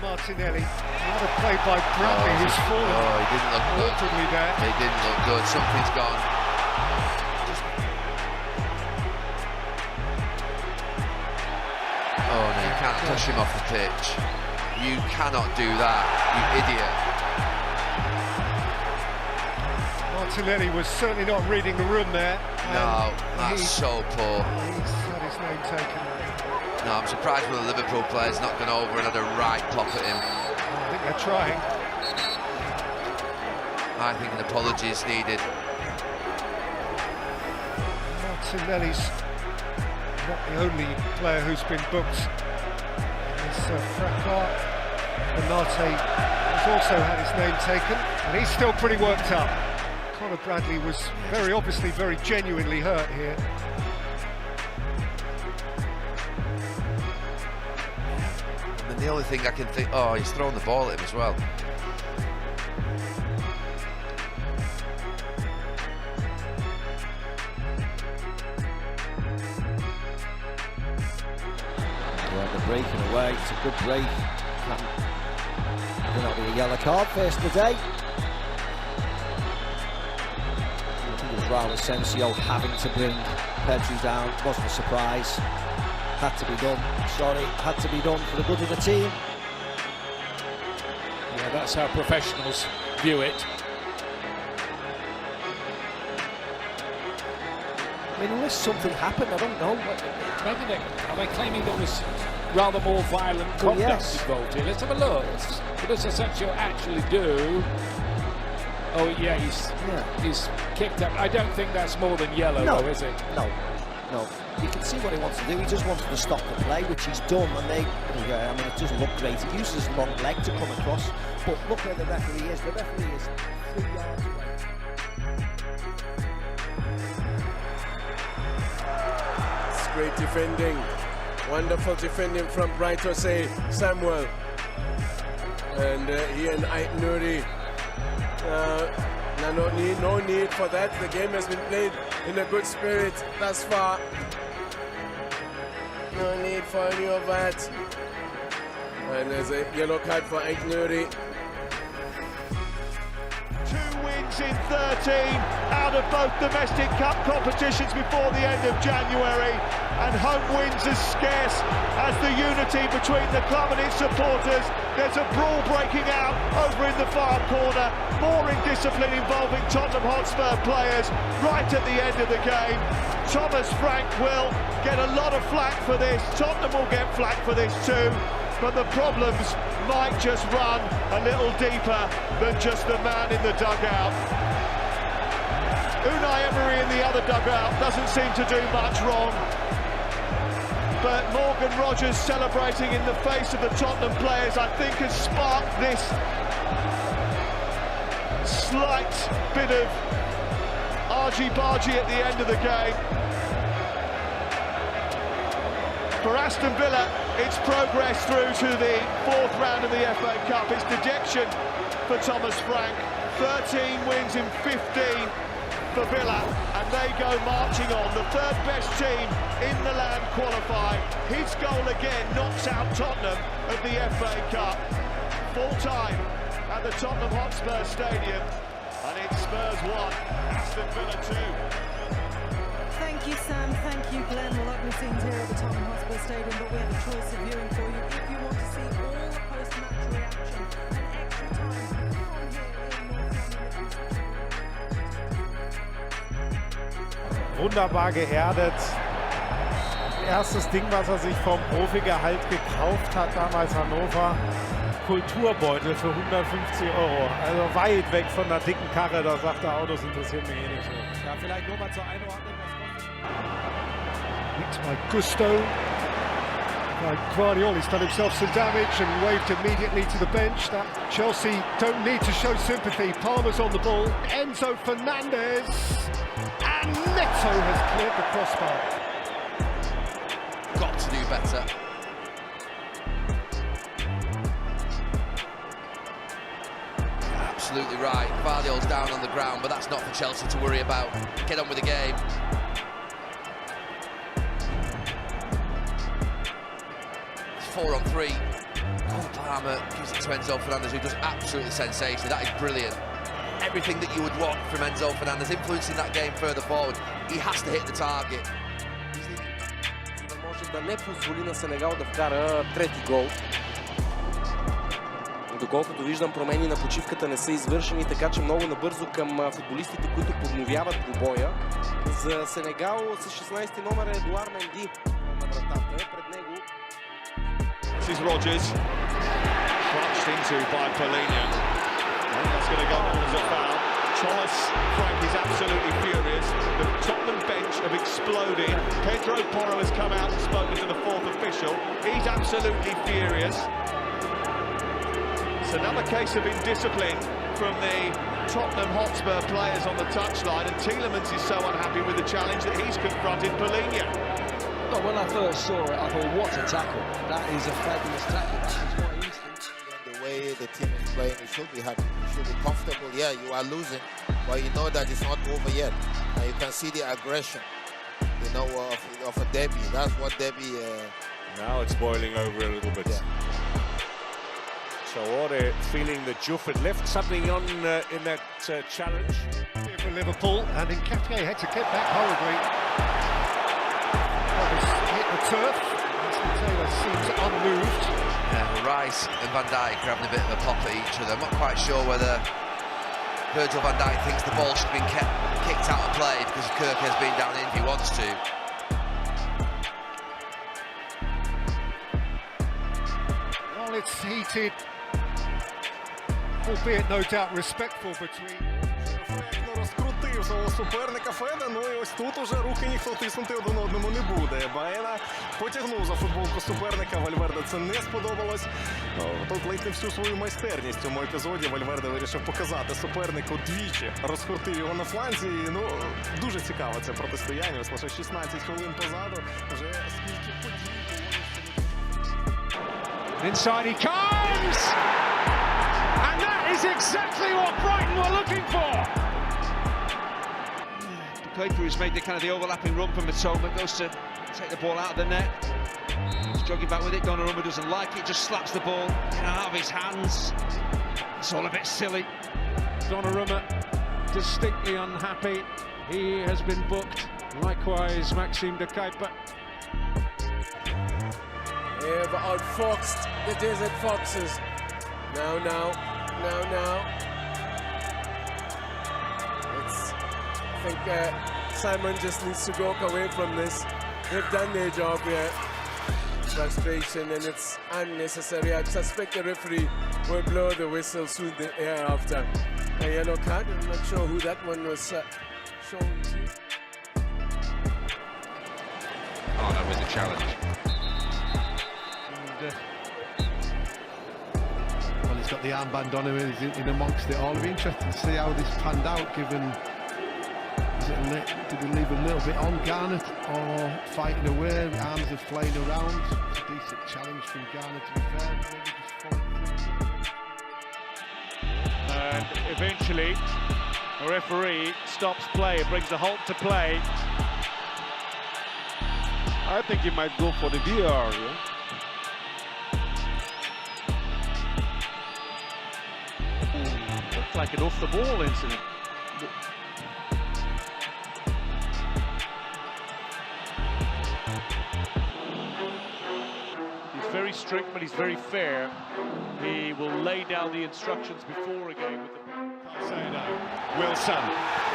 Martinelli. Another play by Bradley, who's fallen. Oh, he didn't look good. Awkwardly there. He didn't look good. Something's gone. Oh no, you can't push him off the pitch. You cannot do that, you idiot. Martinelli was certainly not reading the room there. No, that's so poor. He's had his name taken. No, I'm surprised when the Liverpool player's not gone over and had a right pop at him. I think they're trying. I think an apology is needed. Martinelli's not the only player who's been booked. There's Fracas. Bernate has also had his name taken, and he's still pretty worked up. Conor Bradley was very obviously, very genuinely hurt here. And the only thing I can think, oh, he's thrown the ball at him as well. Well, they're breaking away. It's a good break. That'll be a yellow card first of the day. I think it was Raul Asensio having to bring Pedri down. Wasn't a surprise. Had to be done. Sorry, had to be done for the good of the team. Yeah, that's how professionals view it. I mean, unless something happened, I don't know. Maybe are they claiming there was rather more violent conduct involved here? Let's have a look. What does Asensio actually do? Oh yeah, he's kicked up. I don't think that's more than yellow, though, is it? No. You can see what he wants to do. He just wanted to stop the play, which he's done. And I mean, it doesn't look great. He uses his long leg to come across. But look where the referee is. The referee is 3 yards away. It's great defending. Wonderful defending from Bright Jose Samuel. And he and Aït-Nouri. No need for that. The game has been played in a good spirit thus far. No need for any of that. And there's a yellow card for Aït-Nouri. 2 wins in 13 out of both domestic cup competitions before the end of January, and home wins as scarce as the unity between the club and its supporters. There's a brawl breaking out over in the far corner, more indiscipline involving Tottenham Hotspur players right at the end of the game. Thomas Frank will get a lot of flack for this. Tottenham will get flack for this too, but the problems might just run a little deeper than just the man in the dugout. Unai Emery in the other dugout doesn't seem to do much wrong, but Morgan Rogers celebrating in the face of the Tottenham players, I think, has sparked this slight bit of argy-bargy at the end of the game. For Aston Villa, it's progress through to the 4th round of the FA Cup. It's dejection for Thomas Frank. 13 wins in 15 for Villa, and they go marching on. The 3rd best team in the land qualify. His goal again knocks out Tottenham of the FA Cup. Full time at the Tottenham Hotspur Stadium, and it's Spurs 1, Aston Villa 2. Thank you, Sam. Thank you, Glenn. Well, opening scenes here at the Tottenham Hotspur Stadium, but we have a choice of viewing for you. If you want to see all the post-match reaction and extra time from here in North London. Wunderbar geerdet. Erstes Ding, was er sich vom Profigehalt gekauft hat, damals Hannover. Kulturbeutel für 150 €. Also weit weg von der dicken Karre, da sagt er, Autos interessieren mich eh nicht so. Ja, vielleicht nur mal zur Einordnung. Nicked by Gusto. Guardiola's done himself some damage and waved immediately to the bench. That Chelsea don't need to show sympathy. Palmer's on the ball. Enzo Fernandez. And Neto has cleared the crossbar. Got to do better. Absolutely right. Guardiola's down on the ground, but that's not for Chelsea to worry about. Get on with the game. It's 4 on 3. Oh, Palmer gives it to Enzo Fernandez, who does absolutely sensational. That is brilliant. Everything that you would want from Enzo Fernandez, influencing that game further forward. He has to hit the target. Може да не позволи на Сенегал да вкара трети гол. Доколкото виждам, промени на почивката не са извършени, така че много набързо към футболистите, които подновяват двубоя. За Сенегал с 16-ти номер е Едуард Менди на вратата. Пред него This is Rodgers, crunched into by Paulinho. That's going to go on as a foul. Thomas Frank is absolutely furious. The Tottenham bench have exploded. Pedro Porro has come out and spoken to the fourth official. He's absolutely furious. It's another case of indiscipline from the Tottenham Hotspur players on the touchline, and Tielemans is so unhappy with the challenge that he's confronted Paulinho. Oh, when I first saw it, I thought, what a tackle. That is a fabulous tackle. That is what instinct. The way the team is playing, you should be happy. You should be comfortable. Yeah, you are losing, but you know that it's not over yet. And you can see the aggression, you know, of a derby. That's what derby... Now it's boiling over a little bit. Yeah. So Ore feeling that Juff had left something on in that challenge. Here for Liverpool, and Nketiah had to get back horribly. Hit the turf. Taylor seems unmoved. Yeah, Rice and Van Dijk are having a bit of a pop at each other. I'm not quite sure whether Virgil van Dijk thinks the ball should have been kicked out of play because Kirk has been down in if he wants to. Well, it's heated, albeit no doubt respectful between. Розкрутив свого суперника Феда, ну і ось тут уже руки ніхто тиснути один одному не буде. Баена потягнув за футболку суперника, Вальверде це не сподобалось. Тут ледь не всю свою майстерність у цьому епізоді Вальверде вирішив показати супернику двічі. Розкрутив його на фланзі, і, ну, дуже цікаво це протистояння. Ось лише 16 хвилин позаду, вже скільки подій було. Inside he comes! And that is exactly what Brighton were looking for! Kuiper has made the kind of the overlapping run from Matoma, goes to take the ball out of the net. He's jogging back with it. Donnarumma doesn't like it, just slaps the ball out of his hands. It's all a bit silly. Donnarumma distinctly unhappy. He has been booked. Likewise, Maxime de Kuiper. They've outfoxed the Desert Foxes. Now. I think Simon just needs to walk away from this. They've done their job here. Frustration, and it's unnecessary. I suspect the referee will blow the whistle soon thereafter. A yellow card. I'm not sure who that one was shown to. Oh no, with the challenge. Well, he's got the armband on him, he's in amongst it all. It'll be interesting to see how this panned out, given... Did he leave a little bit on Garnet, or fighting away, arms are flying around? It's a decent challenge from Garnet, to be fair. Maybe just follow through. And eventually, the referee stops play, brings a halt to play. I think he might go for the VR, yeah? Looked like an off-the-ball incident. He's very strict, but he's very fair. He will lay down the instructions before a game with the... Caicedo, Wilson,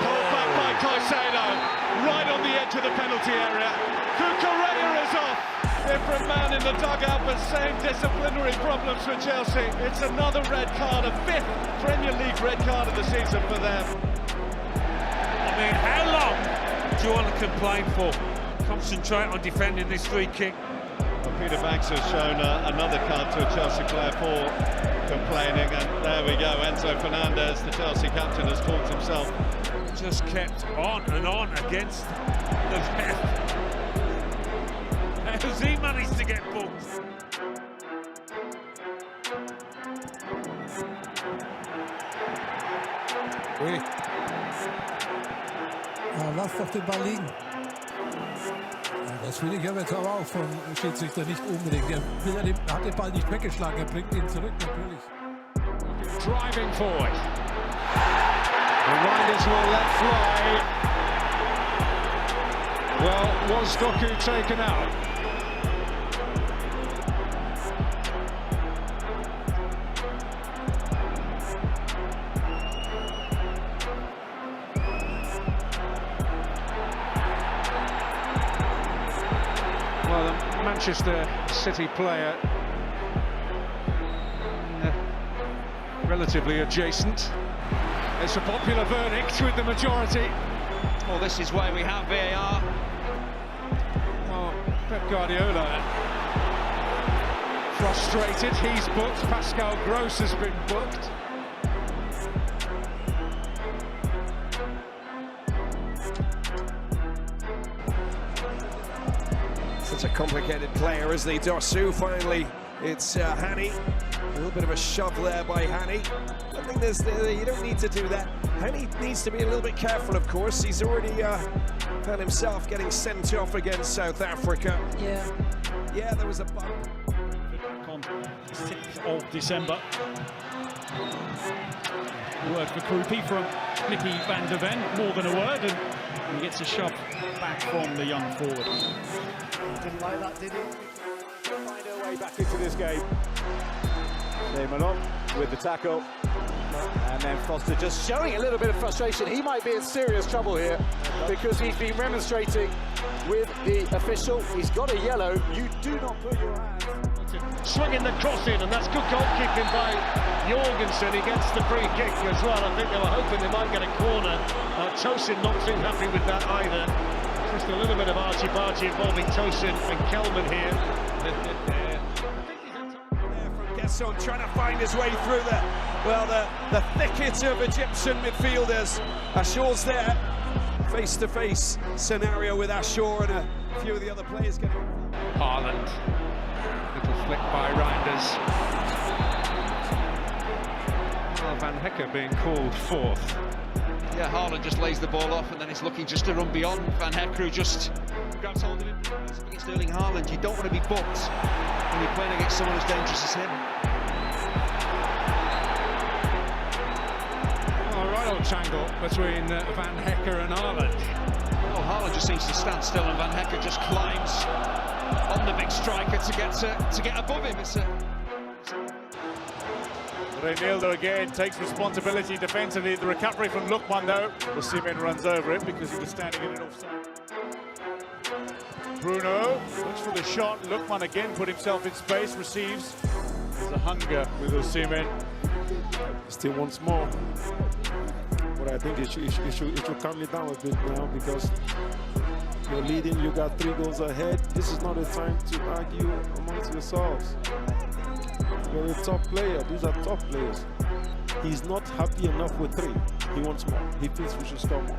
pulled back by Caicedo, right on the edge of the penalty area. Gherah is off. Different man in the dugout, but same disciplinary problems for Chelsea. It's another red card, a fifth Premier League red card of the season for them. I mean, how long do you want to complain for? Concentrate on defending this free kick. Well, Peter Banks has shown another card to a Chelsea player for complaining, and there we go. Enzo Fernandez, the Chelsea captain, has talked himself. Just kept on and on against the ref. How's he managed to get booked? Oui. Laat toch de bal in. Das will ich aber jetzt aber auch vom Schiedsrichter nicht unbedingt. Er hat den Ball nicht weggeschlagen, er bringt ihn zurück natürlich. Driving forward. The Riders will let fly. Well, was Doku taken out? Well, the Manchester City player relatively adjacent. It's a popular verdict with the majority. Well, this is why we have VAR. Well, Pep Guardiola frustrated. He's booked. Pascal Gross has been booked. Such a complicated player, isn't he? Dosu finally. It's Hani. A little bit of a shove there by Hani. I think you don't need to do that. Hani needs to be a little bit careful, of course. He's already found himself getting sent off against South Africa. Yeah, there was a bump. On 6th of December. Word for Krupi from Nicky van der Ven, more than a word, and he gets a shove back from the young forward. Didn't like that, did he? Find their way back into this game. Neyman on with the tackle. And then Foster just showing a little bit of frustration. He might be in serious trouble here because he's been remonstrating with the official. He's got a yellow. You do not put your hands. Swinging the cross in, and that's good goalkeeping by Jorgensen. He gets the free kick as well. I think they were hoping they might get a corner. Tosin not too happy with that either. Just a little bit of archie-barchie involving Tosin and Kelman here. From Gesson trying to find his way through the thicket of Egyptian midfielders. Ashor's there, face-to-face scenario with Ashor and a few of the other players getting involved. Haaland, little flick by Reinders. Well, Van Hecker being called fourth. Yeah, Haaland just lays the ball off and then he's looking just to run beyond Van Hecker, who just grabs hold of him. Against Erling Haaland, you don't want to be booked when you're playing against someone as dangerous as him. Oh, right old tangle between Van Hecker and Haaland. Oh, Haaland just seems to stand still and Van Hecker just climbs on the big striker to get above him. Reinildo again takes responsibility defensively. The recovery from Lukman though. Osimhen runs over it because he was standing in an offside. Bruno looks for the shot. Lukman again put himself in space, receives. There's a hunger with Osimhen. Still wants more. But I think it should calm it down a bit now because you're leading, you got 3 goals ahead. This is not a time to argue amongst yourselves. You're a top player. These are top players. He's not happy enough with 3. He wants more. He thinks we should score more.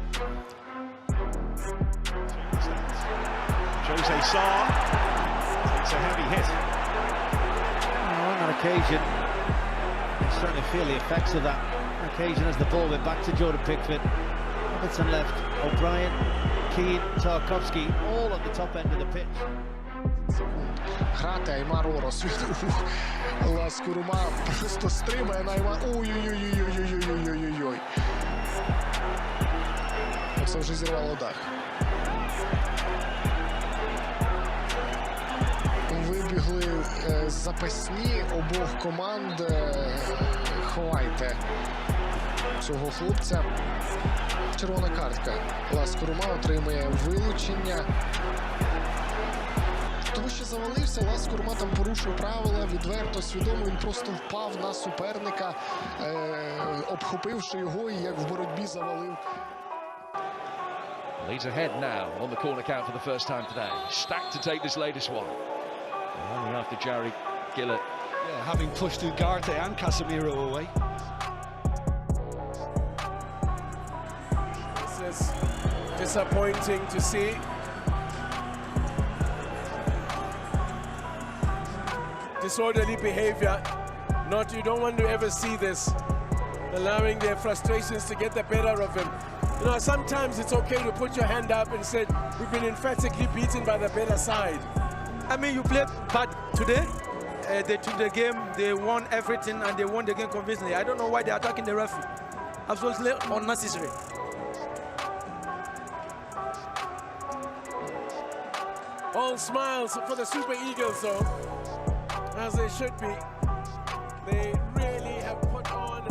Jose Sarr takes a heavy hit. On that occasion, you certainly feel the effects of that occasion as the ball went back to Jordan Pickford. Robertson left, O'Brien, Keane, Tarkovsky, all at the top end of the pitch. Грати, Аймар Орос Ласкурума просто стримає на Аймар. Ой-ой-ой-ой-ой-ой-ой-ой-ой-ой. Це вже зірвало дах. Вибігли запасні обох команд. Ховайте цього хлопця. Червона картка. Ласкурума отримує вилучення. Тому що завалився, Ласкурума там порушив правила, відверто, свідомо, він просто впав на суперника, обхопивши його і як в боротьбі завалив. Leads ahead now on the corner count for the first time today. Stacked to take this latest one. Only after Jerry Gillett. Yeah, having pushed Ugarte and Casemiro away. This is disappointing to see. Disorderly behavior. You don't want to ever see this. Allowing their frustrations to get the better of him. You know, sometimes it's okay to put your hand up and say, we've been emphatically beaten by the better side. I mean, you played bad today. They took the game, they won everything, and they won the game convincingly. I don't know why they're attacking the referee. Absolutely unnecessary. All smiles for the Super Eagles, though, as they should be. They really have put on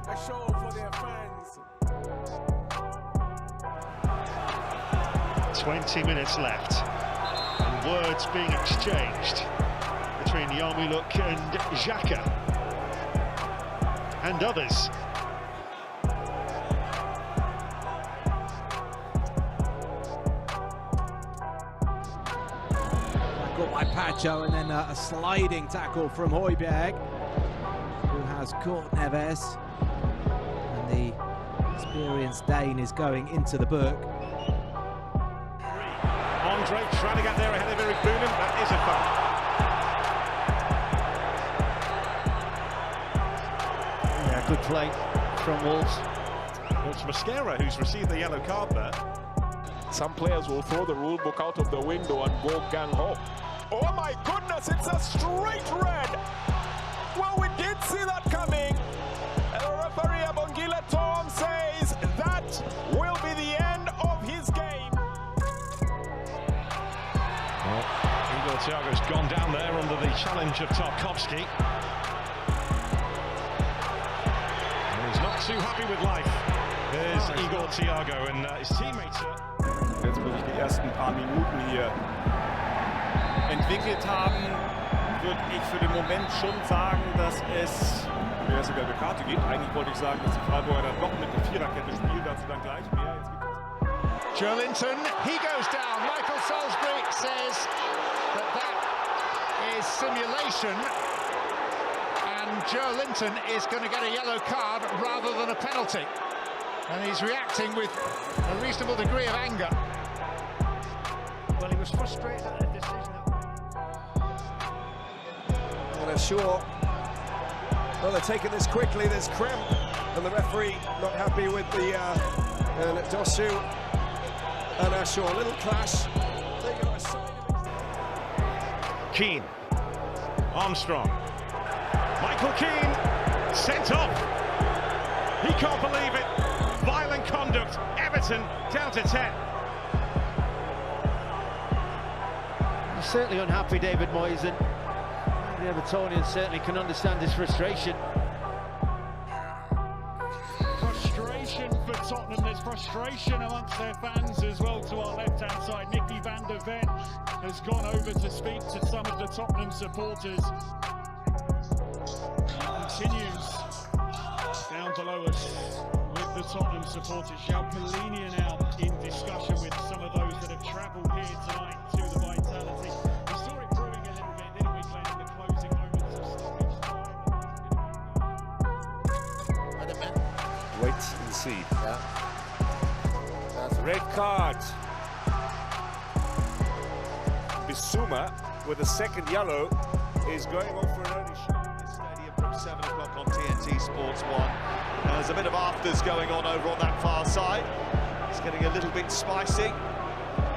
a show for their fans. 20 minutes left, and words being exchanged between Yarmouk and Xhaka and others. Got by Pacho, and then a sliding tackle from Højbjerg, who has caught Neves, and the experienced Dane is going into the book. Andre trying to get there ahead of Eric Boonen. That is a foul. Yeah, good play from Wolves. It's Mosquera who's received the yellow card there. Some players will throw the rule book out of the window and go gung-ho. Oh my goodness, it's a straight red! Well, we did see that coming. And the referee Abongile Tom says that will be the end of his game. Well, Igor Thiago's gone down there under the challenge of Tarkowski. And he's not too happy with life. There's Igor Thiago and his teammates. Jetzt, wo sich die ersten paar Minuten hier entwickelt haben, würde ich für den Moment schon sagen, dass es eine erste gelbe Karte gibt. Eigentlich wollte ich sagen, dass die Freiburger dann doch mit der Viererkette spielen, dazu dann gleich mehr. Joelinton, he goes down. Michael Salisbury says that is simulation, and Joelinton is going to get a yellow card rather than a penalty. And he's reacting with a reasonable degree of anger. Well, he was frustrated at the decision. And sure, well, they're taking this quickly. There's cramp, and the referee not happy with the and Dosu and Ashore. A little clash. They go aside. Keane, Armstrong, Michael Keane sent off. He can't believe it. Violent conduct. Everton down to 10. He's certainly unhappy, David Moyes, and the Evertonians certainly can understand his frustration. Frustration for Tottenham. There's frustration amongst their fans as well. To our left-hand side, Mickey van der Ven has gone over to speak to some of the Tottenham supporters. Continues down below us with the Tottenham supporters. João Palhinha now in discussion with some of those that have travelled here tonight to the Vitality. We saw it brewing a little bit, didn't we, Glenn, in the closing moments of stoppage time. Wait and see. Yeah. That's a red card. Bissouma with a second yellow is going off for an early shot. Stadium from 7 o'clock on TNT Sports 1. There's a bit of afters going on over on that far side. It's getting a little bit spicy.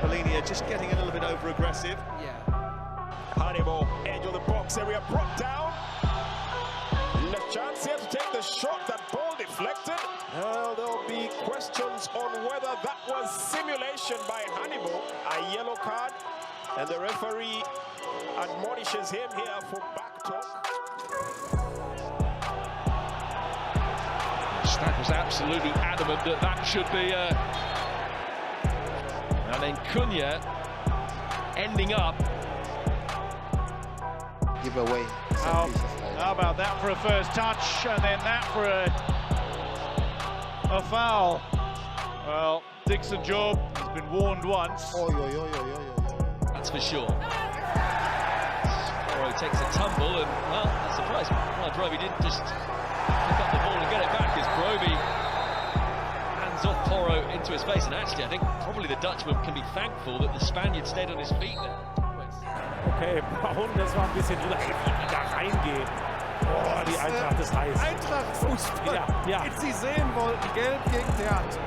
Palhinha just getting a little bit over-aggressive. Yeah. Hannibal, edge of the box area, brought down. Left chance here to take the shot, that ball deflected. Now there'll be questions on whether that was simulation by Hannibal. A yellow card, and the referee admonishes him here for back talk. Stack was absolutely adamant that that should be and then Cunha ending up. Give away. How about that for a first touch, and then that for a foul? Well, Dixon Job has been warned once. That's for sure. Porro takes a tumble, and well, that's surprising. Well, Broby didn't just pick up the ball and get it back, as Broby hands off Porro into his face. And actually, I think probably the Dutchman can be thankful that the Spaniard stayed on his feet there. Okay, Braun, das war ein bisschen da reingehen. Oh, die Eintracht ist heiß. Eintracht Fußball. Ja. Sie sehen wollten, gelb gegen Theater.